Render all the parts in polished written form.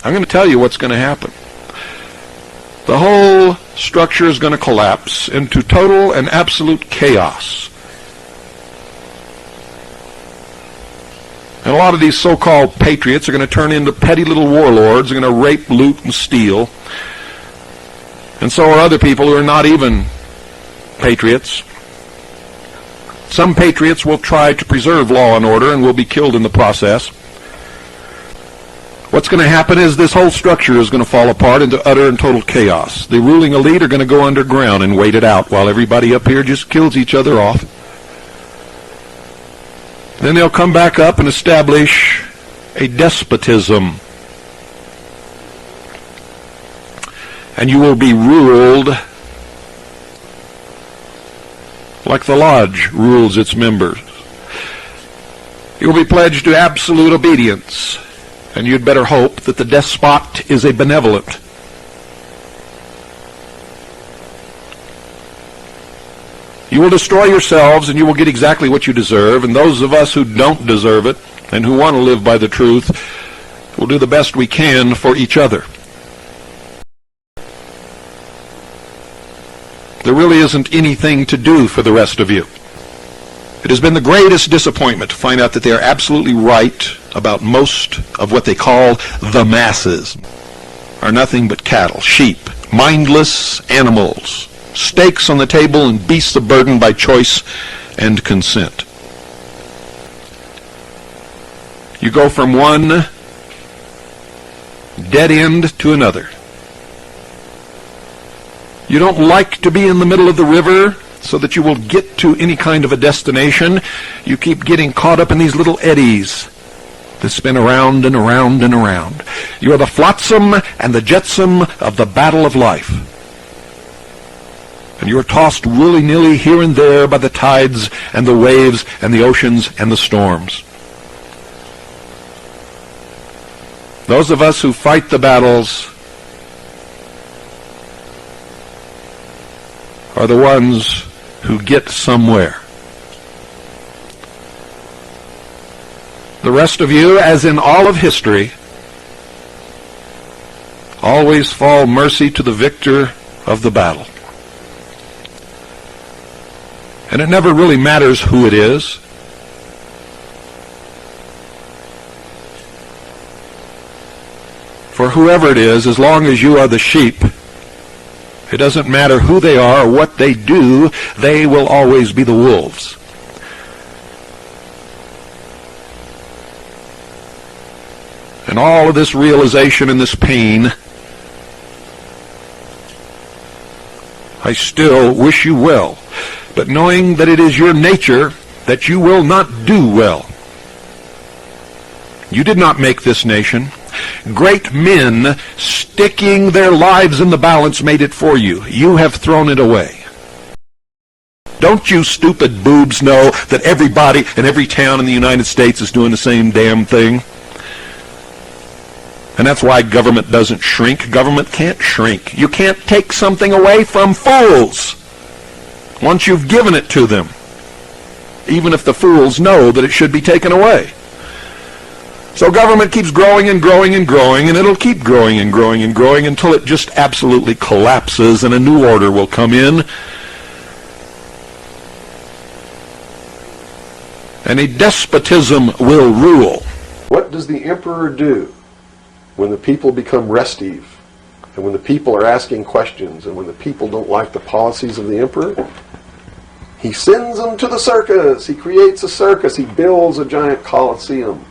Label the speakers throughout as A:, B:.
A: I'm going to tell you what's going to happen. The whole structure is going to collapse into total and absolute chaos. And a lot of these so-called patriots are going to turn into petty little warlords. They're going to rape, loot, and steal. And so are other people who are not even patriots. Some patriots will try to preserve law and order and will be killed in the process. What's going to happen is this whole structure is going to fall apart into utter and total chaos. The ruling elite are going to go underground and wait it out while everybody up here just kills each other off. Then they'll come back up and establish a despotism. And you will be ruled like the lodge rules its members. You will be pledged to absolute obedience, and you'd better hope that the despot is a benevolent. You will destroy yourselves, and you will get exactly what you deserve, and those of us who don't deserve it and who want to live by the truth will do the best we can for each other. There really isn't anything to do for the rest of you. It has been the greatest disappointment to find out that they are absolutely right about most of what they call the masses are nothing but cattle, sheep, mindless animals, steaks on the table and beasts of burden by choice and consent. You go from one dead end to another. You don't like to be in the middle of the river so that you will get to any kind of a destination. You keep getting caught up in these little eddies that spin around and around and around. You are the flotsam and the jetsam of the battle of life. And you are tossed willy-nilly here and there by the tides and the waves and the oceans and the storms. Those of us who fight the battles are the ones who get somewhere. The rest of you, as in all of history, always fall mercy to the victor of the battle. And it never really matters who it is. For whoever it is, as long as you are the sheep, it doesn't matter who they are or what they do, they will always be the wolves. And all of this realization and this pain, I still wish you well, but knowing that it is your nature that you will not do well. You did not make this nation. Great men sticking their lives in the balance made it for you. You have thrown it away. Don't you stupid boobs know that everybody in every town in the United States is doing the same damn thing? And that's why government doesn't shrink. Government can't shrink. You can't take something away from fools once you've given it to them, even if the fools know that it should be taken away. So government keeps growing and growing and growing, and it'll keep growing and growing and growing until it just absolutely collapses and a new order will come in. And a despotism will rule.
B: What does the emperor do when the people become restive, and when the people are asking questions, and when the people don't like the policies of the emperor? He sends them to the circus. He creates a circus. He builds a giant coliseum.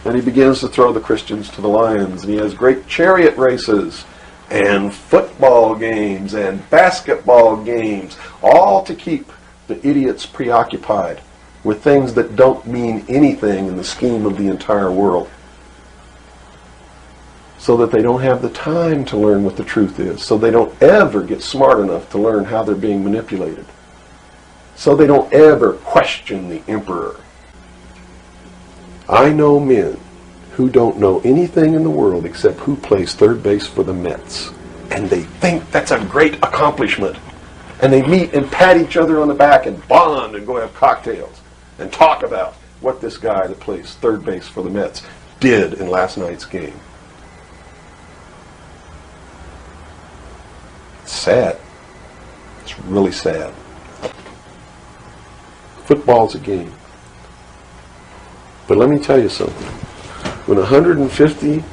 B: And he begins to throw the Christians to the lions. And he has great chariot races and football games and basketball games, all to keep the idiots preoccupied with things that don't mean anything in the scheme of the entire world, so that they don't have the time to learn what the truth is, so they don't ever get smart enough to learn how they're being manipulated, so they don't ever question the emperor. I know men who don't know anything in the world except who plays third base for the Mets. And they think that's a great accomplishment. And they meet and pat each other on the back and bond and go have cocktails and talk about what this guy that plays third base for the Mets did in last night's game. sad. It's really sad. Football's a game. But let me tell you something. When 150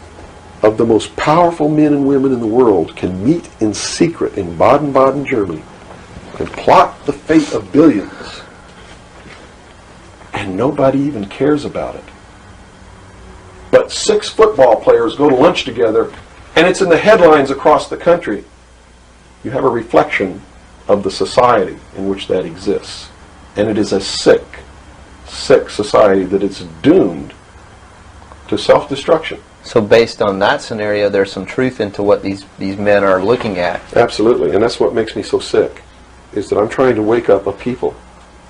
B: of the most powerful men and women in the world can meet in secret in Baden-Baden, Germany, and plot the fate of billions, and nobody even cares about it. But 6 football players go to lunch together, and it's in the headlines across the country. You have a reflection of the society in which that exists. And it is a sick, sick society that is doomed to self-destruction.
C: So based on that scenario, there's some truth into what these men are looking at.
B: Absolutely, and that's what makes me so sick, is that I'm trying to wake up a people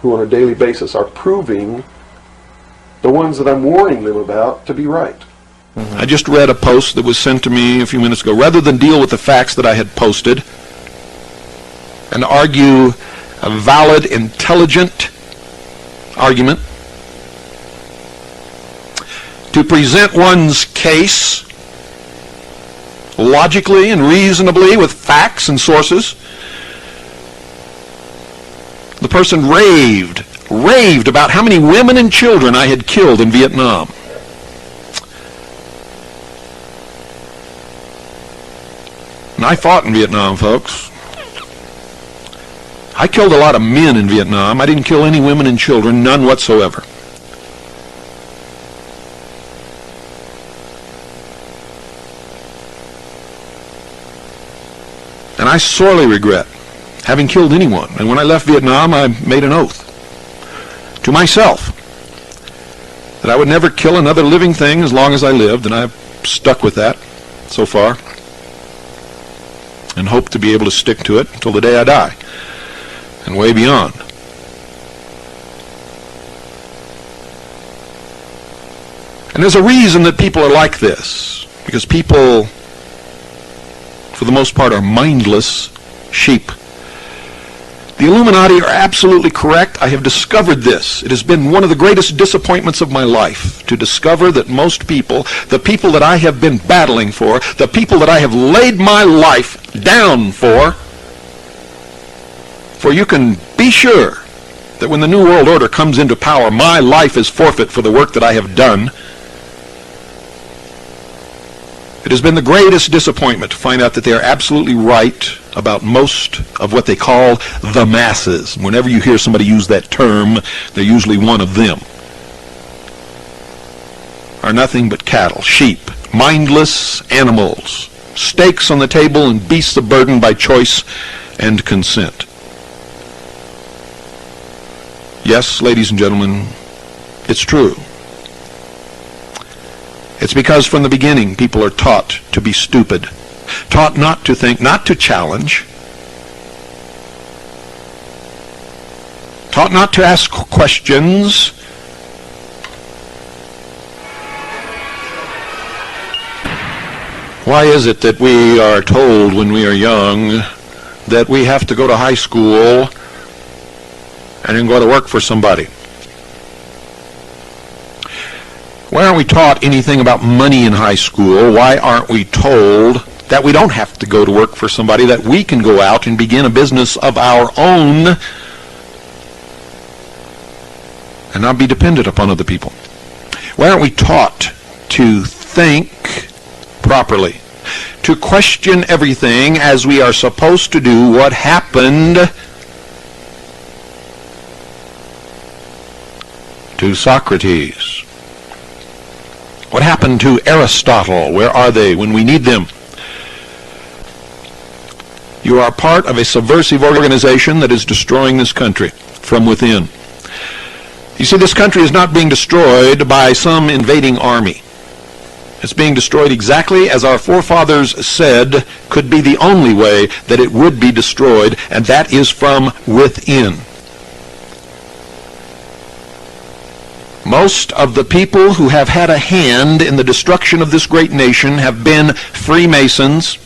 B: who on a daily basis are proving the ones that I'm warning them about to be right.
A: Mm-hmm. I just read a post that was sent to me a few minutes ago. Rather than deal with the facts that I had posted and argue a valid, intelligent argument, to present one's case logically and reasonably with facts and sources, the person raved about how many women and children I had killed in Vietnam. And I fought in Vietnam, folks. I killed a lot of men in Vietnam. I didn't kill any women and children, none whatsoever. And I sorely regret having killed anyone. And when I left Vietnam, I made an oath to myself that I would never kill another living thing as long as I lived, and I've stuck with that so far and hope to be able to stick to it until the day I die and way beyond. And there's a reason that people are like this, because people, for the most part, are mindless sheep. The Illuminati are absolutely correct. I have discovered this. It has been one of the greatest disappointments of my life to discover that most people, the people that I have been battling for, the people that I have laid my life down for you can be sure that when the New World Order comes into power, my life is forfeit for the work that I have done. It has been the greatest disappointment to find out that they are absolutely right about most of what they call the masses. Whenever you hear somebody use that term, they're usually one of them. Are nothing but cattle, sheep, mindless animals, steaks on the table and beasts of burden by choice and consent. Yes, ladies and gentlemen, it's true. It's because from the beginning people are taught to be stupid, taught not to think, not to challenge, taught not to ask questions, why is it that we are told when we are young that we have to go to high school and then go to work for somebody? Why aren't we taught anything about money in high school? Why aren't we told that we don't have to go to work for somebody, that we can go out and begin a business of our own and not be dependent upon other people? Why aren't we taught to think properly, to question everything as we are supposed to do? What happened to Socrates? What happened to Aristotle? Where are they when we need them? You are part of a subversive organization that is destroying this country from within. You see, this country is not being destroyed by some invading army. It's being destroyed exactly as our forefathers said could be the only way that it would be destroyed, and that is from within. Most of the people who have had a hand in the destruction of this great nation have been Freemasons,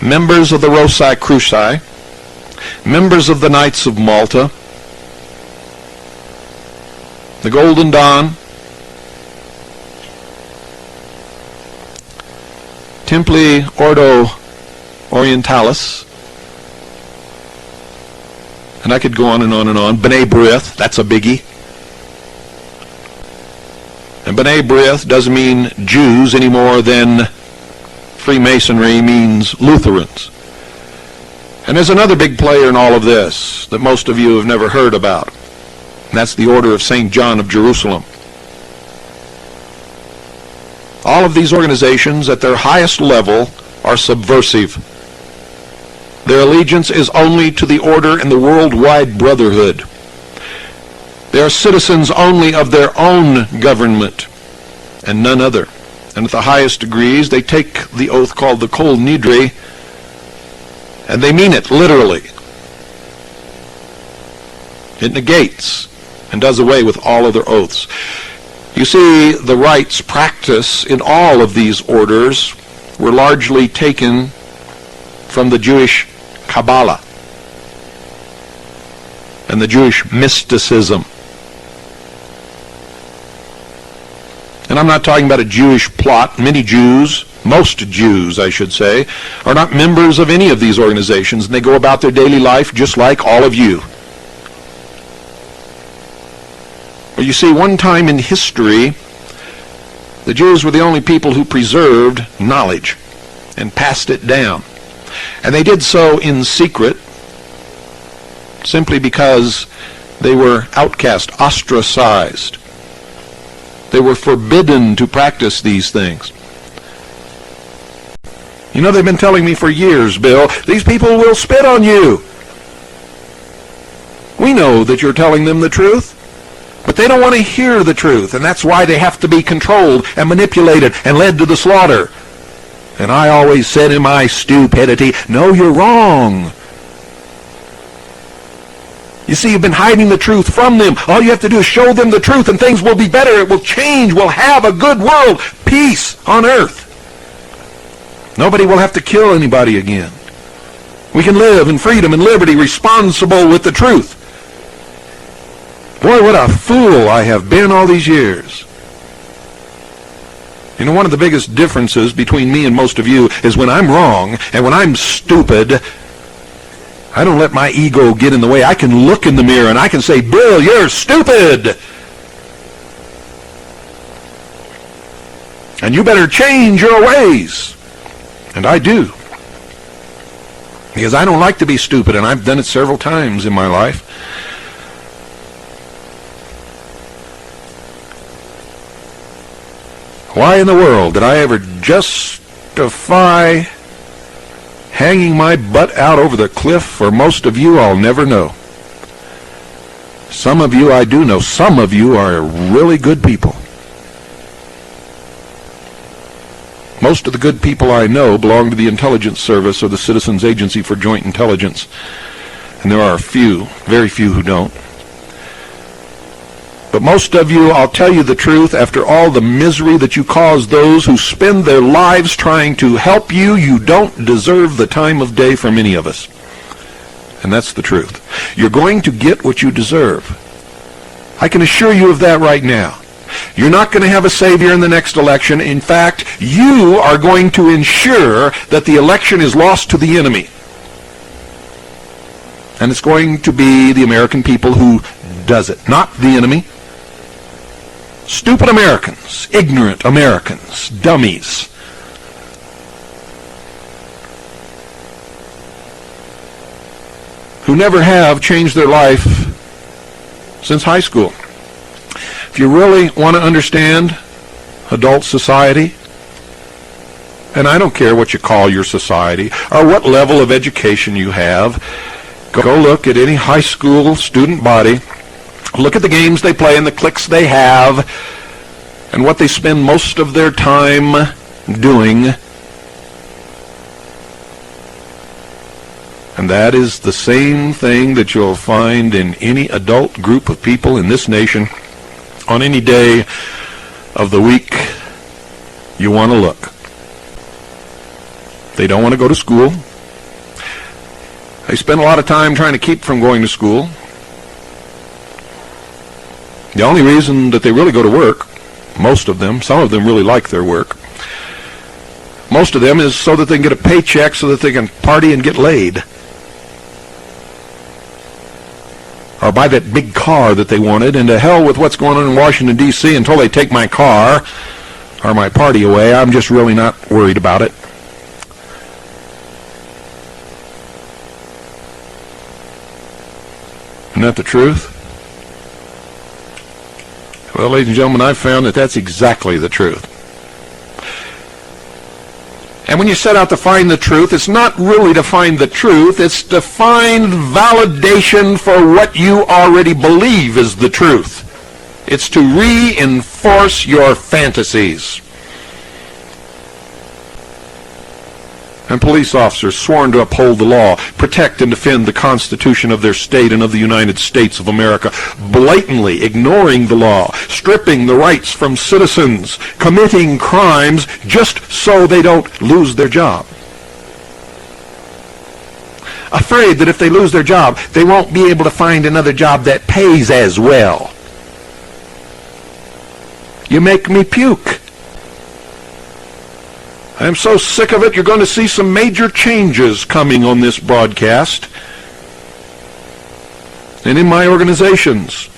A: members of the Rosicruci, members of the Knights of Malta, the Golden Dawn, Templi Ordo Orientalis, and I could go on and on and on. B'nai B'rith, that's a biggie. And B'nai B'rith doesn't mean Jews any more than Freemasonry means Lutherans. And there's another big player in all of this that most of you have never heard about. And that's the Order of St. John of Jerusalem. All of these organizations at their highest level are subversive. Their allegiance is only to the order and the worldwide brotherhood. They are citizens only of their own government and none other. And at the highest degrees, they take the oath called the Kol Nidre, and they mean it literally. It negates and does away with all other oaths. You see, the rites practiced in all of these orders were largely taken from the Jewish Kabbalah and the Jewish mysticism. And I'm not talking about a Jewish plot. Many Jews, most Jews I should say, are not members of any of these organizations, and they go about their daily life just like all of you. But you see, one time in history, the Jews were the only people who preserved knowledge and passed it down. And they did so in secret simply because they were outcast, ostracized. They were forbidden to practice these things. You know, they've been telling me for years, Bill, these people will spit on you. We know that you're telling them the truth, but they don't want to hear the truth, and that's why they have to be controlled and manipulated and led to the slaughter. And I always said in my stupidity, no, you're wrong. You see, you've been hiding the truth from them. All you have to do is show them the truth, and things will be better. It will change. We'll have a good world. Peace on earth. Nobody will have to kill anybody again. We can live in freedom and liberty, responsible with the truth. Boy, what a fool I have been all these years. You know, one of the biggest differences between me and most of you is when I'm wrong and when I'm stupid, I don't let my ego get in the way. I can look in the mirror and I can say, Bill, you're stupid. And you better change your ways. And I do. Because I don't like to be stupid, and I've done it several times in my life. Why in the world did I ever justify hanging my butt out over the cliff? For most of you, I'll never know. Some of you I do know. Some of you are really good people. Most of the good people I know belong to the intelligence service or the Citizens Agency for Joint Intelligence. And there are a few, very few who don't. But most of you, I'll tell you the truth, after all the misery that you cause those who spend their lives trying to help you, you don't deserve the time of day from any of us. And that's the truth. You're going to get what you deserve. I can assure you of that right now. You're not going to have a savior in the next election. In fact, you are going to ensure that the election is lost to the enemy. And it's going to be the American people who does it, not the enemy. Stupid Americans, ignorant Americans, dummies. Who never have changed their life since high school. If you really want to understand adult society, and I don't care what you call your society or what level of education you have, go look at any high school student body. Look at the games they play and the cliques they have and what they spend most of their time doing. And that is the same thing that you'll find in any adult group of people in this nation on any day of the week you want to look. They don't want to go to school. They spend a lot of time trying to keep from going to school. The only reason that they really go to work, most of them, some of them really like their work. Most of them is so that they can get a paycheck so that they can party and get laid. Or buy that big car that they wanted, and to hell with what's going on in Washington, D.C. until they take my car or my party away. I'm just really not worried about it. Isn't that the truth? Well, ladies and gentlemen, I've found that that's exactly the truth. And when you set out to find the truth, it's not really to find the truth, it's to find validation for what you already believe is the truth. It's to reinforce your fantasies. And police officers sworn to uphold the law, protect and defend the Constitution of their state and of the United States of America, blatantly ignoring the law, stripping the rights from citizens, committing crimes just so they don't lose their job. Afraid that if they lose their job, they won't be able to find another job that pays as well. You make me puke. I'm so sick of it, you're going to see some major changes coming on this broadcast and in my organizations.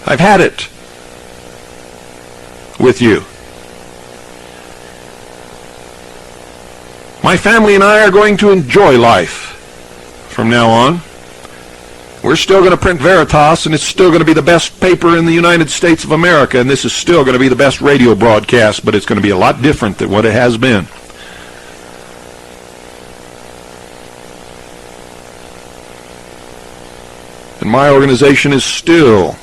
A: I've had it with you. My family and I are going to enjoy life from now on. We're still going to print Veritas, and it's still going to be the best paper in the United States of America, and this is still going to be the best radio broadcast, but it's going to be a lot different than what it has been. And my organization is still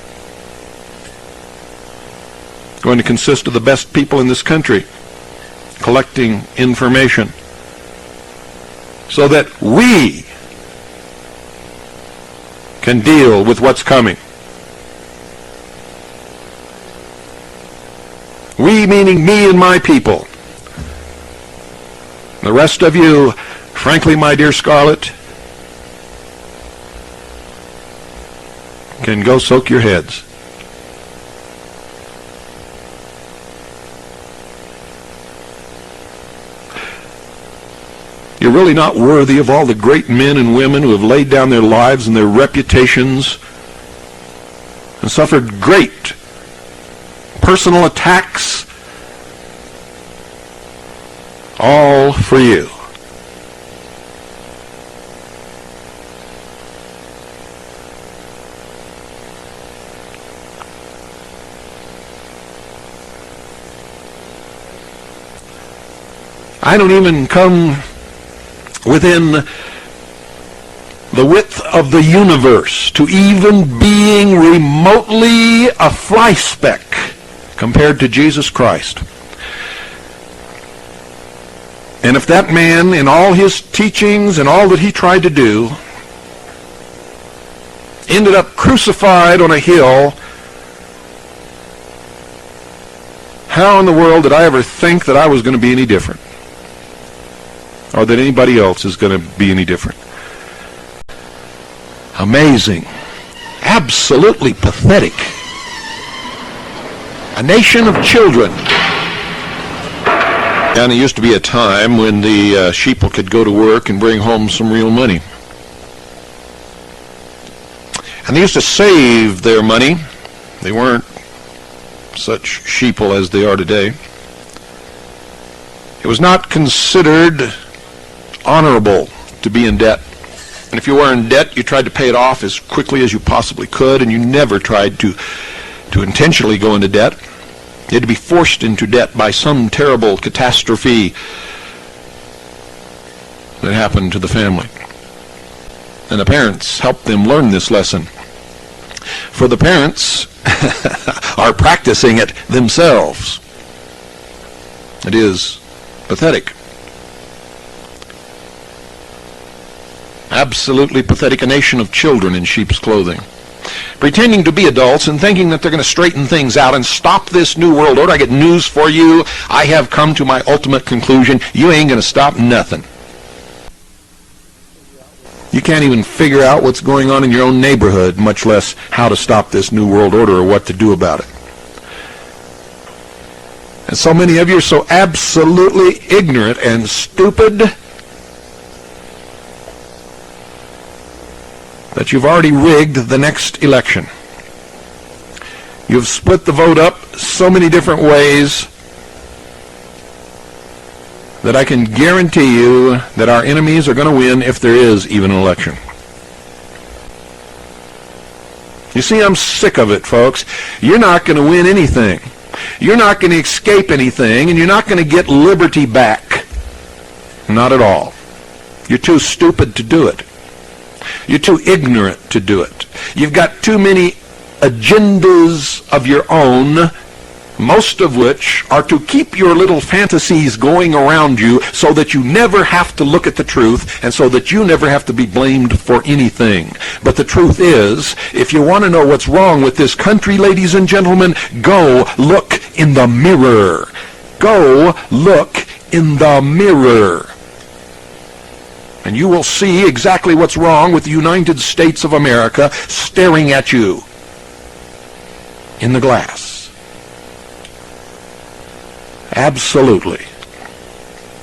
A: going to consist of the best people in this country collecting information so that we can deal with what's coming. We meaning me and my people. The rest of you, frankly, my dear Scarlett, can go soak your heads. You're really not worthy of all the great men and women who have laid down their lives and their reputations and suffered great personal attacks, all for you. I don't even come within the width of the universe to even being remotely a fly speck compared to Jesus Christ. And if that man, in all his teachings and all that he tried to do, ended up crucified on a hill, how in the world did I ever think that I was going to be any different? Or that anybody else is going to be any different? Amazing. Absolutely pathetic. A nation of children. And there used to be a time when the sheeple could go to work and bring home some real money. And they used to save their money. They weren't such sheeple as they are today. It was not considered honorable to be in debt. And if you were in debt, you tried to pay it off as quickly as you possibly could, and you never tried to intentionally go into debt. You had to be forced into debt by some terrible catastrophe that happened to the family. And the parents helped them learn this lesson. For the parents are practicing it themselves. It is pathetic. Absolutely pathetic. A nation of children in sheep's clothing, pretending to be adults and thinking that they're going to straighten things out and stop this new world order. I get news for you. I have come to my ultimate conclusion. You ain't going to stop nothing. You can't even figure out what's going on in your own neighborhood, much less how to stop this New World Order or what to do about it. And so many of you are so absolutely ignorant and stupid that you've already rigged the next election. You've split the vote up so many different ways that I can guarantee you that our enemies are going to win if there is even an election. You see, I'm sick of it, folks. You're not going to win anything. You're not going to escape anything, and you're not going to get liberty back. Not at all. You're too stupid to do it. You're too ignorant to do it. You've got too many agendas of your own, most of which are to keep your little fantasies going around you so that you never have to look at the truth and so that you never have to be blamed for anything. But the truth is, if you want to know what's wrong with this country, ladies and gentlemen, go look in the mirror. Go look in the mirror. And you will see exactly what's wrong with the United States of America staring at you in the glass. Absolutely.